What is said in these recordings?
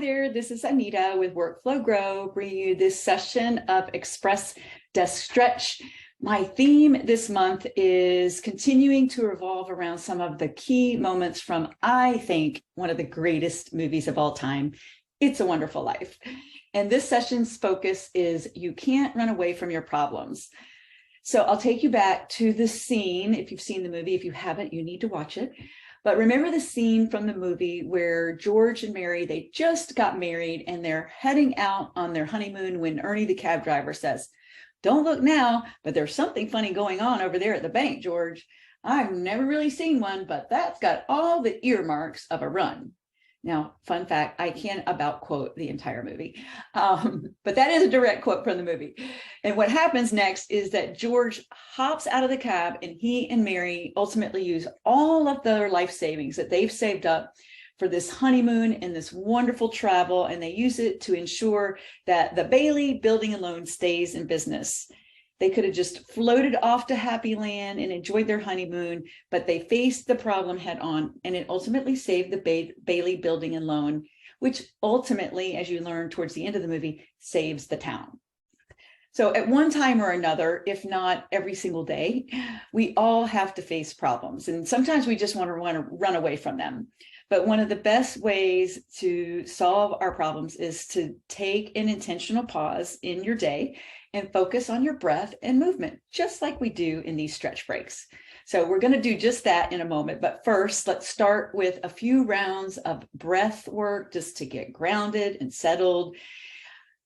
there, this is Anita with Workflow Grow, bringing you this session of Express Desk Stretch. My theme this month is continuing to revolve around some of the key moments from, I think, one of the greatest movies of all time, It's a Wonderful Life. And this session's focus is you can't run away from your problems. So I'll take you back to the scene. If you've seen the movie, if you haven't, you need to watch it. But remember the scene from the movie where George and Mary, they just got married and they're heading out on their honeymoon when Ernie, the cab driver, says, "Don't look now, but there's something funny going on over there at the bank, George. I've never really seen one, but that's got all the earmarks of a run." Now, fun fact, I can about quote the entire movie, but that is a direct quote from the movie. And what happens next is that George hops out of the cab and he and Mary ultimately use all of their life savings that they've saved up for this honeymoon and this wonderful travel, and they use it to ensure that the Bailey Building and Loan stays in business. They could have just floated off to Happy Land and enjoyed their honeymoon, but they faced the problem head on, and it ultimately saved the Bailey Building and Loan, which ultimately, as you learn towards the end of the movie, saves the town. So at one time or another, if not every single day, we all have to face problems, and sometimes we just want to run away from them. But one of the best ways to solve our problems is to take an intentional pause in your day and focus on your breath and movement, just like we do in these stretch breaks. So we're going to do just that in a moment. But first, let's start with a few rounds of breath work just to get grounded and settled.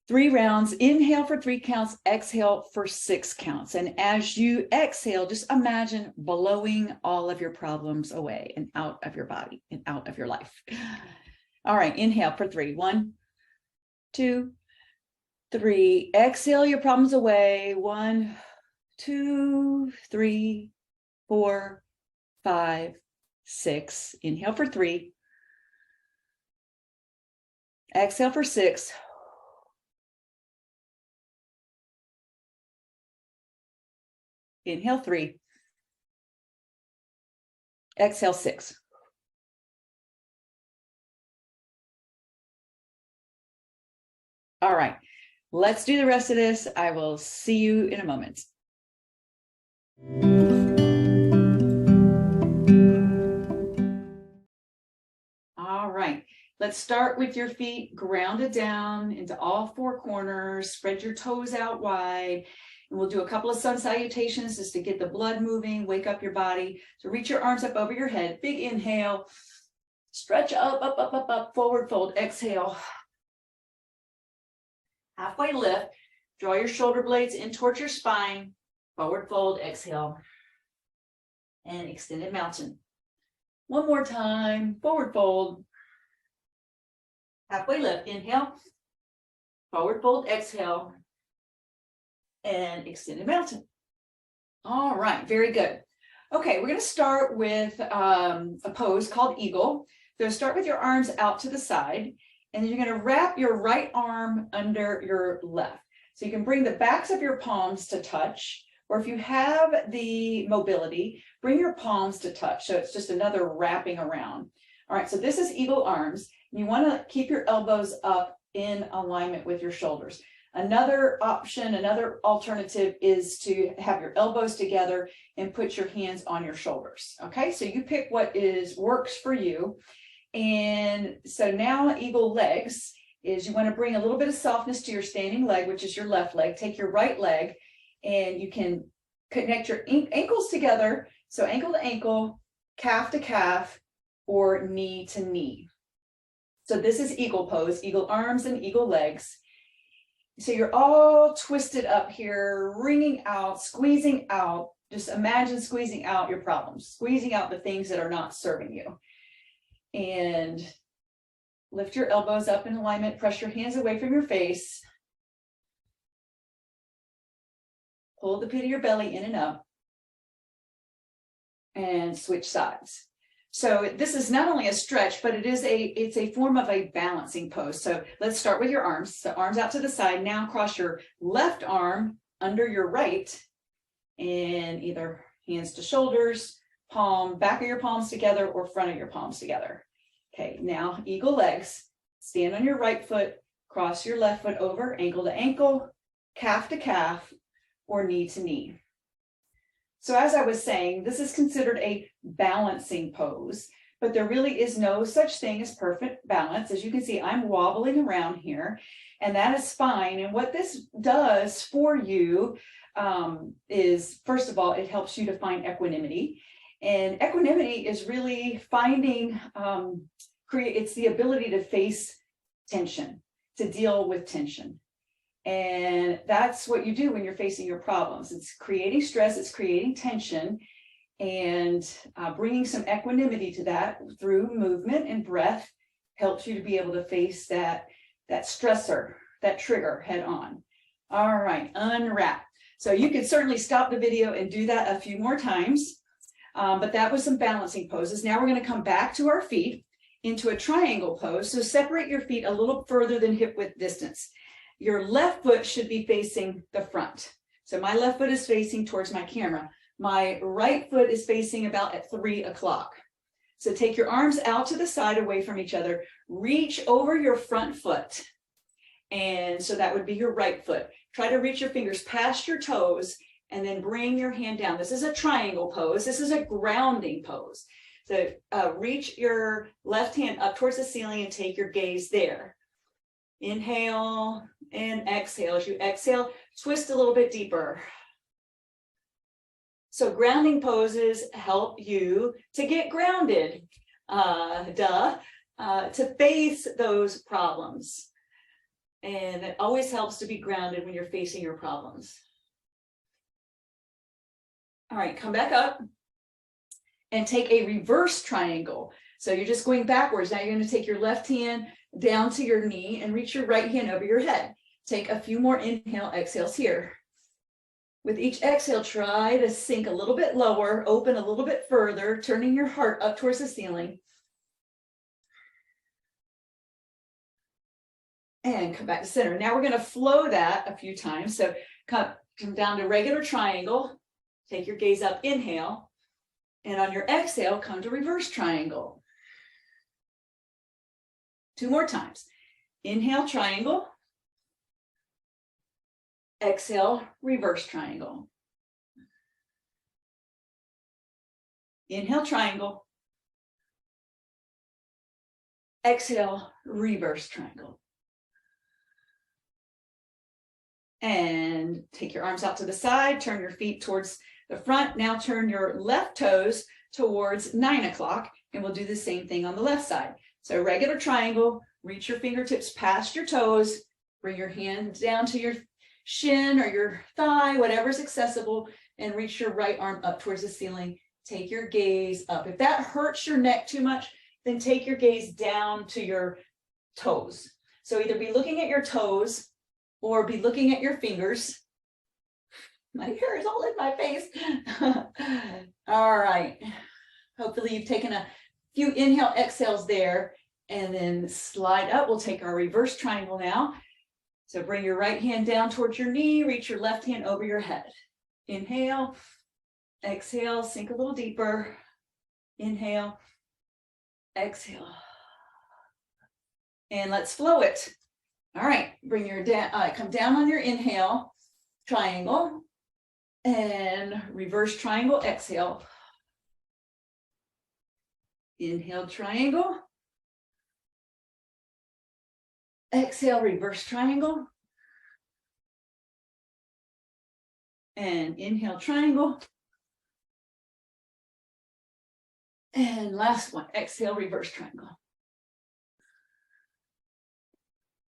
3 rounds, inhale for 3 counts, exhale for 6 counts. And as you exhale, just imagine blowing all of your problems away and out of your body and out of your life. All right, inhale for 3. 1, 2, 3. Exhale your problems away. 1, 2, 3, 4, 5, 6. Inhale for 3. Exhale for 6. Inhale 3. Exhale 6. All right, let's do the rest of this. I will see you in a moment. All right, let's start with your feet grounded down into all 4 corners. Spread your toes out wide. And we'll do a couple of sun salutations just to get the blood moving, wake up your body. So reach your arms up over your head. Big inhale. Stretch up, up, up, up, up. Forward fold. Exhale. Halfway lift. Draw your shoulder blades in towards your spine. Forward fold. Exhale. And extended mountain. One more time. Forward fold. Halfway lift. Inhale. Forward fold. Exhale. And extended mountain. All right, very good. Okay, we're going to start with a pose called Eagle. So start with your arms out to the side, and then you're going to wrap your right arm under your left. So you can bring the backs of your palms to touch, or if you have the mobility, bring your palms to touch. So it's just another wrapping around. All right, so this is Eagle arms. You want to keep your elbows up in alignment with your shoulders. Another option, another alternative is to have your elbows together and put your hands on your shoulders. Okay, so you pick what works for you. And so now Eagle legs is you want to bring a little bit of softness to your standing leg, which is your left leg. Take your right leg and you can connect your ankles together. So ankle to ankle, calf to calf, or knee to knee. So this is Eagle pose, Eagle arms and Eagle legs. So you're all twisted up here, wringing out, squeezing out. Just imagine squeezing out your problems, squeezing out the things that are not serving you. And lift your elbows up in alignment, press your hands away from your face. Hold the pit of your belly in and up. And switch sides. So this is not only a stretch, but it's a form of a balancing pose. So let's start with your arms. So arms out to the side. Now cross your left arm under your right and either hands to shoulders, back of your palms together or front of your palms together. Okay, now Eagle legs. stand on your right foot, cross your left foot over, ankle to ankle, calf to calf, or knee to knee. So as I was saying, this is considered a balancing pose, but there really is no such thing as perfect balance. As you can see, I'm wobbling around here, and that is fine. And what this does for you is, first of all, it helps you to find equanimity. And equanimity is really finding, it's the ability to face tension, to deal with tension. And that's what you do when you're facing your problems. It's creating stress, it's creating tension, and bringing some equanimity to that through movement and breath helps you to be able to face that stressor, that trigger head on. All right, unwrap. So you can certainly stop the video and do that a few more times, but that was some balancing poses. Now we're going to come back to our feet into a triangle pose. So separate your feet a little further than hip width distance. Your left foot should be facing the front. So my left foot is facing towards my camera. My right foot is facing about at 3 o'clock. So take your arms out to the side away from each other. Reach over your front foot. And so that would be your right foot. Try to reach your fingers past your toes and then bring your hand down. This is a triangle pose. This is a grounding pose. So reach your left hand up towards the ceiling and take your gaze there. Inhale and exhale. As you exhale, twist a little bit deeper. So grounding poses help you to get grounded, to face those problems. And it always helps to be grounded when you're facing your problems. All right, come back up and take a reverse triangle. So you're just going backwards. Now you're going to take your left hand down to your knee and reach your right hand over your head. Take a few more inhale, exhales here. With each exhale, try to sink a little bit lower, open a little bit further, turning your heart up towards the ceiling. And come back to center. Now we're going to flow that a few times. So come down to regular triangle. Take your gaze up, inhale. And on your exhale, come to reverse triangle. 2 more times. Inhale, triangle. Exhale, reverse triangle. Inhale, triangle. Exhale, reverse triangle. And take your arms out to the side, turn your feet towards the front. Now turn your left toes towards 9 o'clock, and we'll do the same thing on the left side. So regular triangle, reach your fingertips past your toes, bring your hand down to your shin or your thigh, whatever's accessible, and reach your right arm up towards the ceiling. Take your gaze up. If that hurts your neck too much, then take your gaze down to your toes. So either be looking at your toes or be looking at your fingers. My hair is all in my face. All right. Hopefully you've taken a few inhale, exhales there, and then slide up. We'll take our reverse triangle now. So bring your right hand down towards your knee, reach your left hand over your head. Inhale, exhale, sink a little deeper. Inhale, exhale. And let's flow it. All right, bring your come down on your inhale, triangle, and reverse triangle, exhale. Inhale, triangle. Exhale, reverse triangle. And inhale, triangle. And last one, exhale, reverse triangle.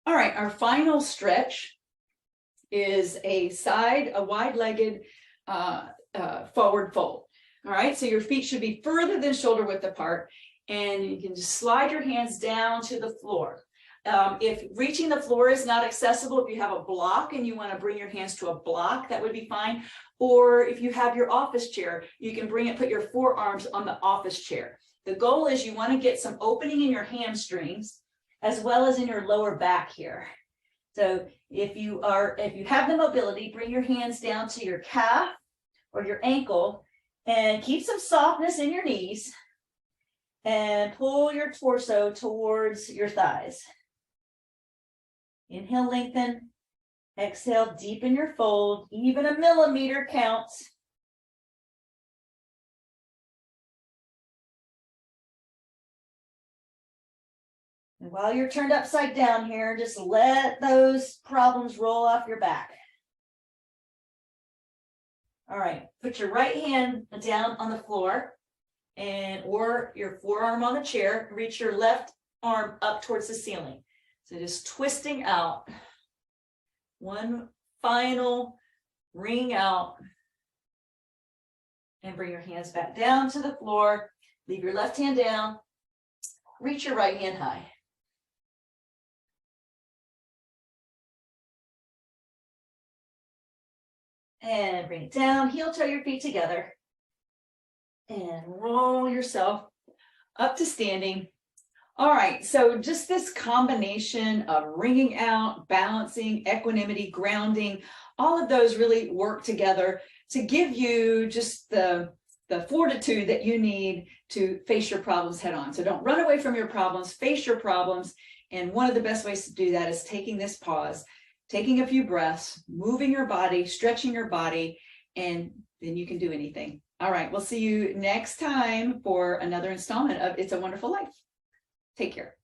All right, our final stretch is a wide-legged forward fold. All right, so your feet should be further than shoulder width apart, and you can just slide your hands down to the floor. If reaching the floor is not accessible, if you have a block and you want to bring your hands to a block, that would be fine. Or if you have your office chair, you can put your forearms on the office chair. The goal is you want to get some opening in your hamstrings as well as in your lower back here. So if you have the mobility, bring your hands down to your calf or your ankle and keep some softness in your knees and pull your torso towards your thighs. Inhale, lengthen. Exhale, deepen your fold. Even a millimeter counts. And while you're turned upside down here, just let those problems roll off your back. All right, put your right hand down on the floor or your forearm on the chair. Reach your left arm up towards the ceiling. So just twisting out. One final ring out. And bring your hands back down to the floor. Leave your left hand down. Reach your right hand high. And bring it down, heel toe your feet together. And roll yourself up to standing. All right, so just this combination of ringing out, balancing, equanimity, grounding, all of those really work together to give you just the fortitude that you need to face your problems head on. So don't run away from your problems, face your problems. And one of the best ways to do that is taking this pause, taking a few breaths, moving your body, stretching your body, and then you can do anything. All right, we'll see you next time for another installment of It's a Wonderful Life. Take care.